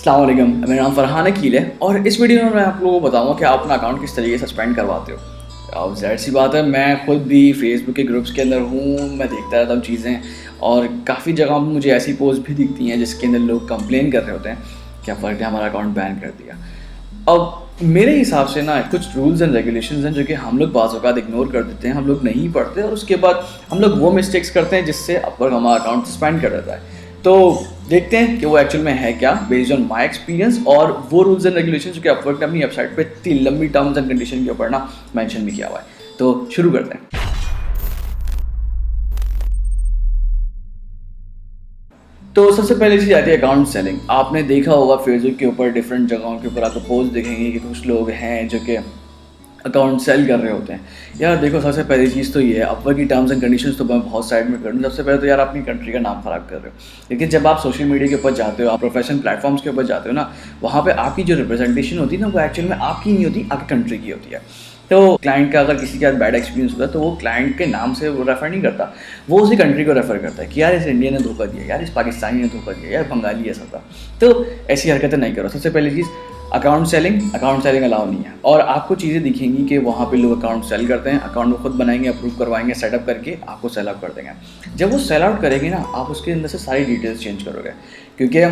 अस्सलाम वालेकुम, मेरा नाम फरहान अकील है और इस वीडियो में मैं आप लोगों को बताऊंगा कि आप अपना अकाउंट किस तरीके से सस्पेंड करवाते हो। अब ज़ाहिर सी बात है, मैं खुद भी फेसबुक के ग्रुप्स के अंदर हूँ, मैं देखता रहता हूँ चीज़ें और काफ़ी जगहों पर मुझे ऐसी पोस्ट भी दिखती हैं जिसके अंदर लोग कंप्लेन कर रहे होते हैं कि फ़र्क है हमारा अकाउंट बैन कर दिया। अब मेरे हिसाब से ना कुछ रूल्स एंड रेगुलेशंस हैं जो कि हम लोग बाज़ औक़ात इग्नोर कर देते हैं, हम लोग नहीं पढ़ते और उसके बाद हम लोग वो मिस्टेक्स करते हैं जिससे अपवर्क हमारा अकाउंट सस्पेंड कर देता है। तो देखते हैं कि वो एक्चुअल में है क्या, बेस्ड ऑन माय एक्सपीरियंस और वो रूल्स एंड रेगुलेशंस जो कि अपवर्क ने अपनी वेबसाइट पे इतनी लंबी टर्म्स एंड कंडीशन के ऊपर ना मेंशन भी किया हुआ है। तो शुरू करते हैं। तो सबसे पहले चीज़ आती है अकाउंट सेलिंग। आपने देखा होगा फेसबुक के ऊपर डिफरेंट जगहों के ऊपर आपको पोस्ट दिखेंगे कि कुछ लोग हैं जो कि अकाउंट सेल कर रहे होते हैं। यार देखो, सबसे पहली चीज़ तो ये है, अपवर्क की टर्म्स एंड कंडीशंस तो मैं बहुत साइड में कर दूँ। सबसे पहले तो यार अपनी कंट्री का नाम ख़राब कर रहे हो। लेकिन जब आप सोशल मीडिया के ऊपर जाते हो, आप प्रोफेशनल प्लेटफॉर्म्स के ऊपर जाते हो ना, वहाँ पे आपकी जो रिप्रेजेंटेशन होती है ना, वो एक्चुअल में आपकी नहीं होती, आपकी कंट्री की होती है। तो क्लाइंट का अगर किसी के साथ बैड एक्सपीरियंस होता है तो वो क्लाइंट के नाम से वो रेफ़र नहीं करता, वो उसी कंट्री को रेफ़र करता है कि यार इस इंडियन ने धोखा दिया, यार इस पाकिस्तानी ने धोखा दिया, यार बंगाली ऐसा था। तो ऐसी हरकतें नहीं करो। सबसे पहली चीज़, अकाउंट सेलिंग अलाउ नहीं है। और आपको चीज़ें दिखेंगी कि वहाँ पे लोग अकाउंट सेल करते हैं, अकाउंट वो खुद बनाएंगे, अप्रूव करवाएंगे, सेटअप करके आपको सेल आउट कर देंगे। जब वो सेल आउट करेंगे ना, आप उसके अंदर से सारी डिटेल्स चेंज करोगे, क्योंकि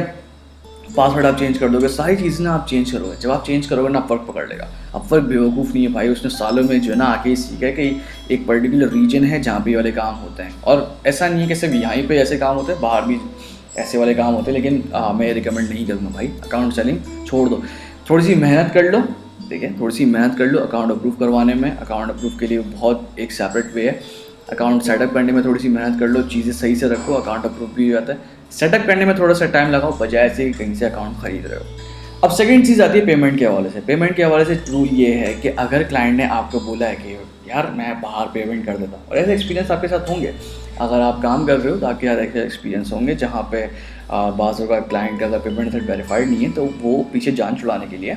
पासवर्ड आप चेंज कर दोगे, सारी चीज़ें ना आप चेंज करोगे। जब आप चेंज करोगे ना, अपवर्क पकड़ लेगा। अपवर्क बेवकूफ़ नहीं है भाई, उसने सालों में जो है ना आके सीखा है कि एक पर्टिकुलर रीजन है जहाँ पे वाले काम होते हैं। और ऐसा नहीं है कि सिर्फ यहाँ पे ऐसे काम होते हैं, बाहर भी ऐसे वाले काम होते हैं। लेकिन मैं रिकमेंड नहीं करूँगा भाई, अकाउंट सेलिंग छोड़ दो। थोड़ी सी मेहनत कर लो, ठीक है, थोड़ी सी मेहनत कर लो अकाउंट अप्रूव करवाने में। अकाउंट अप्रूव के लिए बहुत एक सेपरेट वे है। अकाउंट सेटअप करने में थोड़ी सी मेहनत कर लो, चीज़ें सही से रखो, अकाउंट अप्रूव भी हो जाता है। सेटअप करने में थोड़ा सा टाइम लगाओ, बजाय से कहीं से अकाउंट खरीद रहे हो। अब सेकंड चीज़ आती है पेमेंट के हवाले से। पेमेंट के हवाले से रूल ये है कि अगर क्लाइंट ने आपको बोला है कि यार मैं बाहर पेमेंट कर देता हूँ, और ऐसे एक्सपीरियंस आपके साथ होंगे, अगर आप काम कर रहे हो तो आपके साथ ऐसे एक्सपीरियंस होंगे जहाँ पे बाज़ का क्लाइंट का अगर पेमेंट मेथड वेरीफाइड नहीं है तो वो पीछे जान छुड़ाने के लिए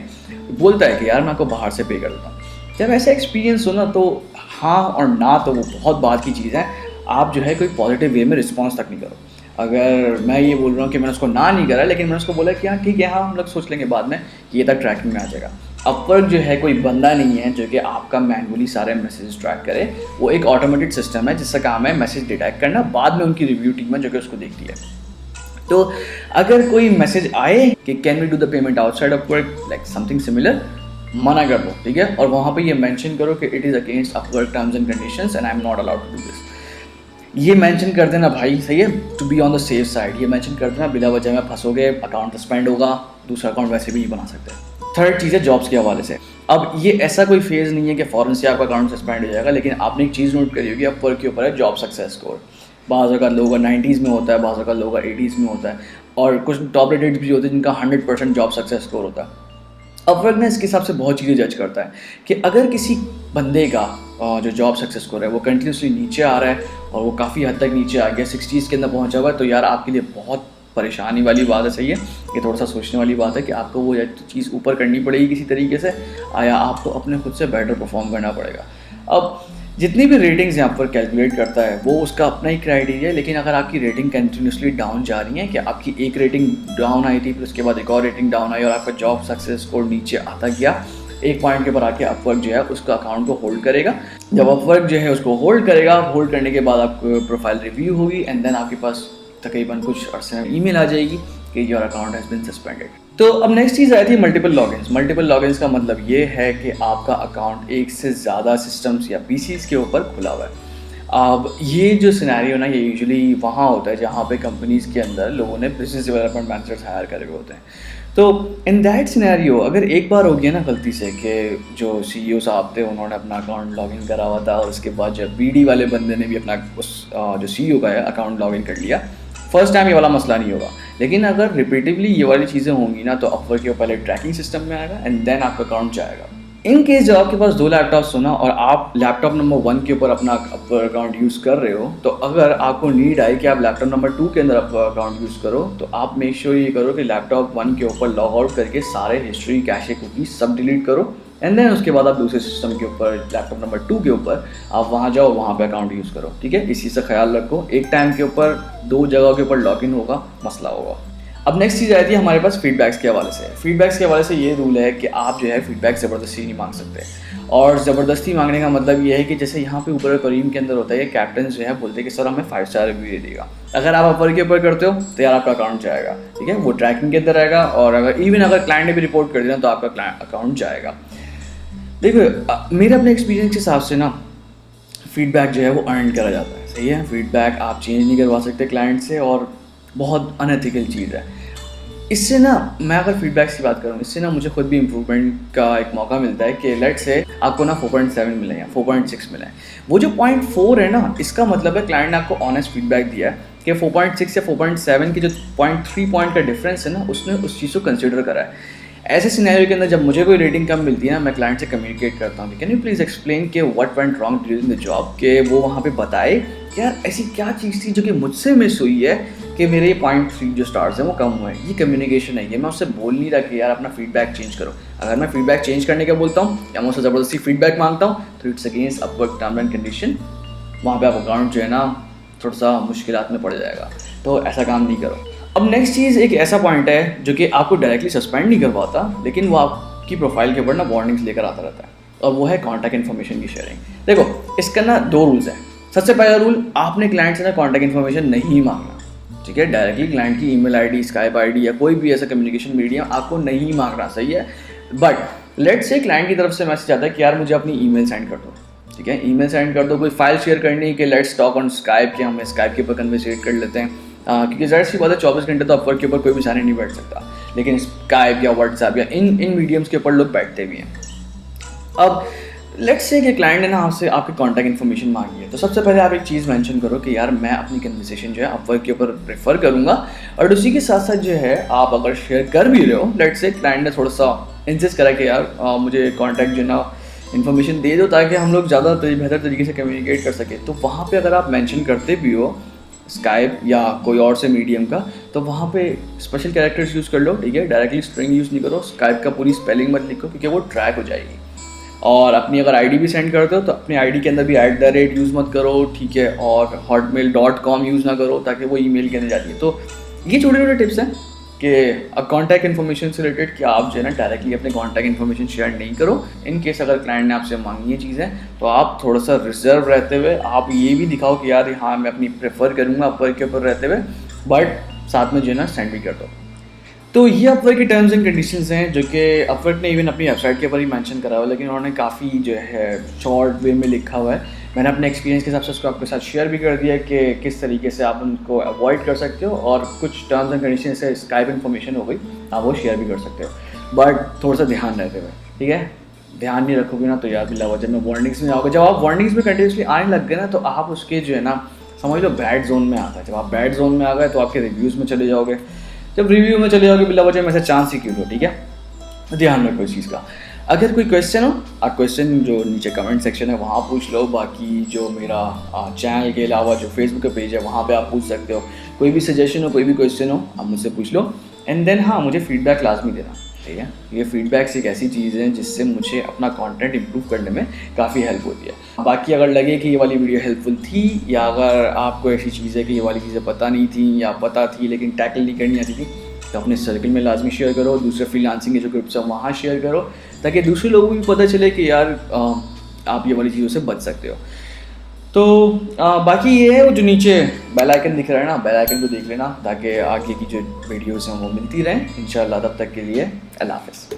बोलता है कि यार मैं आपको बाहर से पे कर देता हूँ। जब ऐसा एक्सपीरियंस हो ना, तो हाँ और ना तो वो बहुत बात की चीज़ है। आप जो है कोई पॉजिटिव वे में रिस्पॉन्स तक नहीं करो। अगर मैं ये बोल रहा हूँ कि मैंने उसको ना नहीं करा, लेकिन मैंने उसको बोला कि हाँ ठीक है, हाँ हम लोग सोच लेंगे बाद में, ये तक ट्रैकिंग में आ जाएगा। अपवर्क जो है कोई बंदा नहीं है जो कि आपका मैनुअली सारे मैसेज ट्रैक करे। वो एक ऑटोमेटेड सिस्टम है जिसका काम है मैसेज डिटेक्ट करना, बाद में उनकी रिव्यू टीम है जो कि उसको देखती है। तो अगर कोई मैसेज आए कि can we do the payment outside Upwork like something similar, मना कर दो, ठीक है। और वहाँ पे ये मेंशन करो कि it is against Upwork terms and conditions and I am not allowed to do this. ये मेंशन कर देना भाई, सही है, to be on the safe side. ये मेंशन कर देना, बिला वजह में फंसोगे, अकाउंट सस्पेंड होगा, दूसरा अकाउंट वैसे भी नहीं बना सकते। थर्ड चीज़ है जॉब्स के हवाले से। अब ये ऐसा कोई फेज़ नहीं है कि फ़ौरन से आपका अकाउंट सस्पेंड हो जाएगा, लेकिन आपने एक चीज़ नोट करी होगी, अपवर्क के ऊपर है जॉब सक्सेस स्कोर। बाज़ का लोगों का 90s में होता है, बाज़ का लोगों का 80s में होता है, और कुछ टॉप रेटेड भी होते हैं जिनका 100% जॉब सक्सेस स्कोर होता है। अपवर्क ने इसके हिसाब से बहुत चीज़ें जज करता है कि अगर किसी बंदे का जो जॉब सक्सेस स्कोर है वो कंटिन्यूसली नीचे आ रहा है और वो काफ़ी हद तक नीचे आ गया, 60s के अंदर पहुंचा हुआ है, तो यार आपके लिए बहुत परेशानी वाली बात है। सही है, ये थोड़ा सा सोचने वाली बात है कि आपको वो चीज़ ऊपर करनी पड़ेगी किसी तरीके से, या आपको अपने खुद से बेटर परफॉर्म करना पड़ेगा। अब जितनी भी रेटिंग्स यहाँ पर कैलकुलेट करता है वो उसका अपना ही क्राइटेरिया है, लेकिन अगर आपकी रेटिंग कंटिन्यूसली डाउन जा रही है, कि आपकी एक रेटिंग डाउन आई थी, फिर उसके बाद एक और रेटिंग डाउन आई और आपका जॉब सक्सेस स्कोर नीचे आता गया, एक पॉइंट के ऊपर आके अपवर्क जो है उसका अकाउंट को होल्ड करेगा। जब अपवर्क जो है उसको होल्ड करेगा, होल्ड करने के बाद आपको प्रोफाइल रिव्यू होगी एंड देन आपके पास तकरीबन कुछ अर्से में ईमेल आ जाएगी कि your account has been suspended. तो अब नेक्स्ट चीज़ आई थी मल्टीपल लॉगिन्स। मल्टीपल लॉगिन्स का मतलब ये है कि आपका अकाउंट एक से ज़्यादा सिस्टम्स या पीसीज के ऊपर खुला हुआ है। अब ये जो सिनेरियो ना, ये यूजुअली वहाँ होता है जहाँ पे कंपनीज़ के अंदर लोगों ने बिजनेस डेवलपमेंट मैनेजर्स हायर करे हुए होते हैं। तो इन दैट सिनेरियो अगर एक बार हो गया ना गलती से कि जो सीईओ साहब थे उन्होंने अपना अकाउंट लॉगिन करा हुआ था और उसके बाद जब बीडी वाले बंदे ने भी अपना उस जो सीईओ का है अकाउंट लॉगिन कर लिया, फर्स्ट टाइम ये वाला मसला नहीं होगा। लेकिन अगर रिपीटिवली ये वाली चीज़ें होंगी ना, तो अपवर्क के पहले ट्रैकिंग सिस्टम में आएगा एंड देन आपका अकाउंट जाएगा। इन केस जब आपके पास 2 लैपटॉप्स हो ना और आप लैपटॉप नंबर 1 के ऊपर अपना अपवर्क अकाउंट यूज़ कर रहे हो, तो अगर आपको नीड आए कि आप लैपटॉप नंबर 2 के अंदर अपवर्क अकाउंट यूज़ करो, तो आप मेक श्योर ये करो कि लैपटॉप 1 के ऊपर लॉग आउट करके सारे हिस्ट्री, कैशे, कुकीज सब डिलीट करो एंड देन उसके बाद आप दूसरे सिस्टम के ऊपर लैपटॉप नंबर 2 के ऊपर आप वहाँ जाओ, वहाँ पे अकाउंट यूज़ करो, ठीक है। इसी से ख्याल रखो, एक टाइम के ऊपर 2 जगह के ऊपर लॉगिन होगा, मसला होगा। अब नेक्स्ट चीज़ आती है हमारे पास फीडबैक्स के हवाले से। फीडबैक्स के हवाले से ये रूल है कि आप जो है फीडबैक ज़बरदस्ती नहीं मांग सकते, और ज़बरदस्ती मांगने का मतलब ये है कि जैसे यहाँ पे ऊपर करीम के अंदर होता है, कैप्टन जो है बोलते हैं कि सर हमें 5 स्टार रिव्यू दे देगा। अगर आप अपवर के ऊपर करते हो तो यार आपका अकाउंट जाएगा, ठीक है, वो ट्रैकिंग के अंदर रहेगा, और अगर क्लाइंट ने भी रिपोर्ट कर दिया तो आपका अकाउंट जाएगा। देखो मेरे अपने एक्सपीरियंस के हिसाब से ना फीडबैक जो है वो अर्न करा जाता है, सही है। फीडबैक आप चेंज नहीं करवा सकते क्लाइंट से, और बहुत अनएथिकल चीज़ है। इससे ना मैं अगर फीडबैक्स की बात करूँ, इससे ना मुझे खुद भी इम्प्रूवमेंट का एक मौका मिलता है कि लेट से आपको ना 4.7 मिले या 4.6 मिला है, वो जो 0.4 है ना, इसका मतलब है क्लाइंट ने आपको ऑनेस्ट फीडबैक दिया है कि 4.6 या 4.7 की जो 0.3 पॉइंट का डिफरेंस है ना, उसने उस चीज़ को कंसिडर करा है। ऐसे सिनेरियो के अंदर जब मुझे कोई रेटिंग कम मिलती है ना, मैं क्लाइंट से कम्युनिकेट करता हूँ कि कैन यू प्लीज़ एक्सप्लेन के what went wrong during the job, कि वो वहाँ पे बताए यार ऐसी क्या चीज़ थी जो कि मुझसे मिस हुई है कि मेरे 0.3 जो स्टार्स हैं वो कम हुए हैं। ये कम्युनिकेशन है, ये मैं उससे बोल नहीं रहा कि यार अपना फीडबैक चेंज करो। अगर मैं फीडबैक चेंज करने का बोलता हूँ या मैं उससे ज़बरदस्ती फीडबैक मांगता हूँ तो it's against Upwork term and condition, वहाँ पे आप अकाउंट जो है ना थोड़ा सा मुश्किलात में पड़ जाएगा, तो ऐसा काम नहीं करो। अब नेक्स्ट चीज़ एक ऐसा पॉइंट है जो कि आपको डायरेक्टली सस्पेंड नहीं करवाता, लेकिन वो आपकी प्रोफाइल के ऊपर ना वार्निंग्स लेकर आता रहता है, और वो है कॉन्टैक्ट इन्फॉर्मेशन की शेयरिंग। देखो इसका ना 2 रूल्स हैं। सबसे पहला रूल, आपने क्लाइंट से ना कॉन्टैक्ट इन्फॉर्मेशन नहीं मांगना, ठीक है। डायरेक्टली क्लाइंट की ईमेल आईडी, स्काइप आईडी या कोई भी ऐसा कम्युनिकेशन मीडियम आपको नहीं मांगना, सही है। बट लेट्स से क्लाइंट की तरफ से मैसेज आता है कि यार मुझे अपनी ईमेल सेंड कर दो, ठीक है, ईमेल सेंड कर दो, कोई फाइल शेयर करनी है कि लेट्स टॉक ऑन स्काइप, कि हम स्काइप के ऊपर कन्वर्सेट कर लेते हैं, क्योंकि ज़ाहिर सी बात है 24 घंटे तो अपवर्क के ऊपर कोई भी सारे नहीं बैठ सकता, लेकिन स्काइप या व्हाट्सएप या इन मीडियम्स के ऊपर लोग बैठते भी हैं। अब लेट्स से कि क्लाइंट ने ना आपसे आपकी कॉन्टैक्ट इन्फॉर्मेशन मांगी है, तो सबसे पहले आप एक चीज़ मेंशन करो कि यार मैं अपनी कन्वर्सेशन जो है अपवर्क के ऊपर प्रेफर करूँगा, और उसी के साथ साथ जो है आप अगर शेयर कर भी रहे हो, लेट्स से क्लाइंट ने थोड़ा सा इंसिस्ट करा कि यार मुझे कॉन्टैक्ट जो है ना इन्फॉर्मेशन दे दो ताकि हम लोग ज़्यादा बेहतर तरीके से कम्युनिकेट कर सकें, तो वहाँ पे अगर आप मेंशन करते भी हो स्काइप या कोई और से मीडियम का, तो वहाँ पे स्पेशल कैरेक्टर्स यूज़ कर लो, ठीक है। डायरेक्टली स्ट्रिंग यूज़ नहीं करो, स्काइप का पूरी स्पेलिंग मत लिखो क्योंकि वो ट्रैक हो जाएगी। और अपनी अगर आईडी भी सेंड करते हो तो अपनी आईडी के अंदर भी @ यूज़ मत करो, ठीक है, और hotmail.com यूज़ ना करो ताकि वो ईमेल के अंदर जाती है। तो ये छोटे छोटे टिप्स हैं कि कॉन्टैक्ट इन्फॉर्मेशन से रिलेटेड कि आप जो है ना डायरेक्टली अपने कॉन्टैक्ट इन्फॉर्मेशन शेयर नहीं करो। इन केस अगर क्लाइंट ने आपसे मांगी ये चीज़ें तो आप थोड़ा सा रिजर्व रहते हुए आप ये भी दिखाओ कि यार हाँ मैं अपनी प्रेफर करूँगा अपवर्क के ऊपर रहते हुए, बट साथ में जो है ना सेंड भी कर दो। तो ये अपवर्क की टर्म्स एंड कंडीशंस हैं जो कि अपवर्क ने इवन अपनी वेबसाइट के ऊपर ही मेंशन करा हुआ है, लेकिन उन्होंने काफ़ी जो है शॉर्ट वे में लिखा हुआ है। मैंने अपने एक्सपीरियंस के हिसाब से उसको आपके साथ शेयर भी कर दिया कि किस तरीके से आप उनको अवॉइड कर सकते हो, और कुछ टर्म्स एंड कंडीशन से स्काइप इन्फॉर्मेशन हो गई आप वो शेयर भी कर सकते हो, बट थोड़ा सा ध्यान रहते हुए, ठीक है। ध्यान नहीं रखोगे ना तो यार बिल्ला वजह में वार्निंग्स में आओगे। जब आप वार्निंग्स में कंटिन्यूसली आने लग गए ना तो आप उसके जो है ना समझ लो बैड जोन में आ गए। जब आप बैड जोन में आ गए तो आपके रिव्यूज़ में चले जाओगे, जब रिव्यू में चले जाओगे बिल्ला वजह में ऐसा चांस ही क्यों लो, ठीक है। ध्यान रखो इस चीज़ का। अगर कोई क्वेश्चन हो आप क्वेश्चन जो नीचे कमेंट सेक्शन है वहाँ पूछ लो, बाकी जो मेरा चैनल के अलावा जो फेसबुक का पेज है वहाँ पे आप पूछ सकते हो। कोई भी सजेशन हो, कोई भी क्वेश्चन हो आप मुझसे पूछ लो, एंड देन हाँ मुझे फीडबैक लाजमी देना, ठीक है। ये फीडबैक्स एक ऐसी चीज़ है जिससे मुझे अपना कंटेंट इंप्रूव करने में काफ़ी हेल्प होती है। बाकी अगर लगे कि ये वाली वीडियो हेल्पफुल थी, या अगर आपको ऐसी चीज़ है कि ये वाली चीज़ें पता नहीं थी या पता थी लेकिन टैकल नहीं करनी आती थी, तो अपने सर्कल में लाजमी शेयर करो। दूसरे फ्रीलांसिंग के जो ग्रुप्स हैं वहाँ शेयर करो ताकि दूसरे लोगों को भी पता चले कि यार आप ये वाली चीज़ों से बच सकते हो। तो बाकी ये है वो जो नीचे बेल आइकन दिख रहा है ना, बेल आइकन को देख लेना ताकि आगे की जो वीडियोस हैं वो मिलती रहें इंशाल्लाह। तब तक के लिए अल्लाह हाफ़िज़।